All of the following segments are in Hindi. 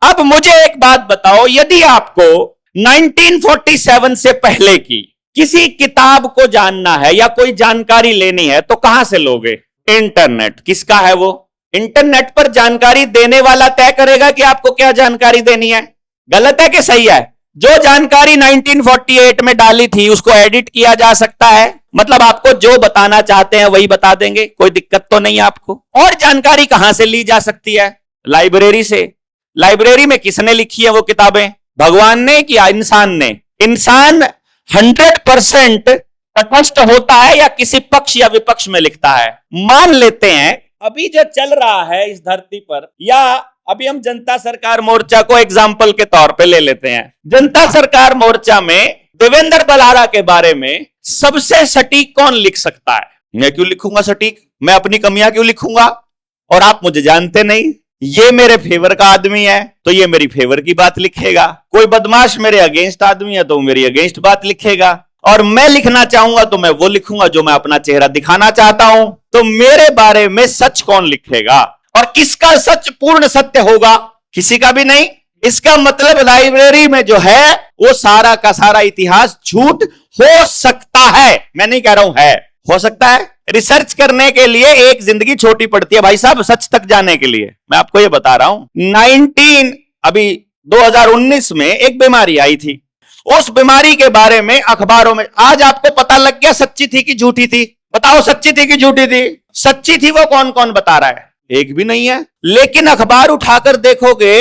अब मुझे एक बात बताओ, यदि आपको 1947 से पहले की किसी किताब को जानना है या कोई जानकारी लेनी है तो कहां से लोगे? इंटरनेट। किसका है वो? इंटरनेट पर जानकारी देने वाला तय करेगा कि आपको क्या जानकारी देनी है। गलत है कि सही है? जो जानकारी 1948 में डाली थी उसको एडिट किया जा सकता है, मतलब आपको जो बताना चाहते हैं वही बता देंगे, कोई दिक्कत तो नहीं आपको। और जानकारी कहां से ली जा सकती है? लाइब्रेरी से। लाइब्रेरी में किसने लिखी है वो किताबें? भगवान ने कि इंसान ने? इंसान 100% तटस्थ होता है या किसी पक्ष या विपक्ष में लिखता है? मान लेते हैं अभी जो चल रहा है इस धरती पर, या अभी हम जनता सरकार मोर्चा को एग्जाम्पल के तौर पे ले लेते हैं। जनता सरकार मोर्चा में देवेंद्र बलारा के बारे में सबसे सटीक कौन लिख सकता है? मैं क्यों लिखूंगा सटीक? मैं अपनी कमियां क्यों लिखूंगा? और आप मुझे जानते नहीं, ये मेरे फेवर का आदमी है तो ये मेरी फेवर की बात लिखेगा, कोई बदमाश मेरे अगेंस्ट आदमी है तो मेरी अगेंस्ट बात लिखेगा, और मैं लिखना चाहूंगा तो मैं वो लिखूंगा जो मैं अपना चेहरा दिखाना चाहता हूं। तो मेरे बारे में सच कौन लिखेगा? और किसका सच पूर्ण सत्य होगा? किसी का भी नहीं। इसका मतलब लाइब्रेरी में जो है वो सारा का सारा इतिहास झूठ हो सकता है। मैं नहीं कह रहा हूं है, हो सकता है। रिसर्च करने के लिए एक जिंदगी छोटी पड़ती है भाई साहब, सच तक जाने के लिए। मैं आपको ये बता रहा हूं, 2019 में एक बीमारी आई थी, उस बीमारी के बारे में अखबारों में आज आपको पता लग गया सच्ची थी कि झूठी थी? बताओ, सच्ची थी कि झूठी थी? सच्ची थी वो कौन कौन बता रहा है? एक भी नहीं है। लेकिन अखबार उठाकर देखोगे,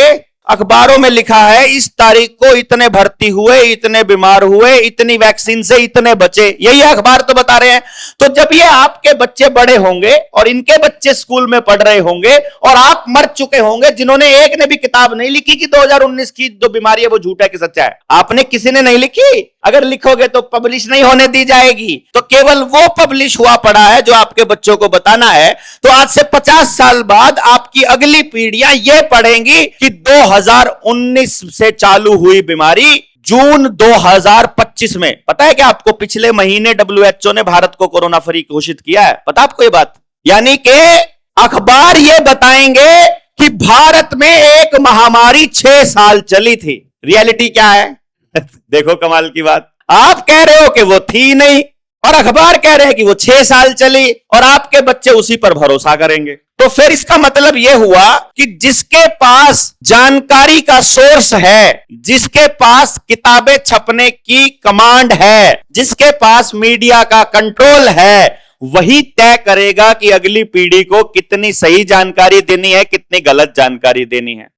अखबारों में लिखा है इस तारीख को इतने भर्ती हुए, इतने बीमार हुए, इतनी वैक्सीन से इतने बचे। यही अखबार तो बता रहे हैं। तो जब ये आपके बच्चे बड़े होंगे और इनके बच्चे स्कूल में पढ़ रहे होंगे और आप मर चुके होंगे, जिन्होंने एक ने भी किताब नहीं लिखी कि 2019 की जो बीमारी है वो झूठ है कि सच्चा है, आपने किसी ने नहीं लिखी। अगर लिखोगे तो पब्लिश नहीं होने दी जाएगी, तो केवल वो पब्लिश हुआ पड़ा है जो आपके बच्चों को बताना है। तो आज से 50 साल बाद आपकी अगली पीढ़ियां ये पढ़ेंगी कि 2019 से चालू हुई बीमारी जून 2025 में। पता है क्या आपको? पिछले महीने WHO ने भारत को कोरोना फ्री घोषित किया है। पता आपको ये बात? यानी कि अखबार ये बताएंगे कि भारत में एक महामारी 6 साल चली थी। रियलिटी क्या है? देखो कमाल की बात, आप कह रहे हो कि वो थी नहीं और अखबार कह रहे हैं कि वो 6 साल चली, और आपके बच्चे उसी पर भरोसा करेंगे। तो फिर इसका मतलब यह हुआ कि जिसके पास जानकारी का सोर्स है, जिसके पास किताबें छपने की कमांड है, जिसके पास मीडिया का कंट्रोल है, वही तय करेगा कि अगली पीढ़ी को कितनी सही जानकारी देनी है, कितनी गलत जानकारी देनी है।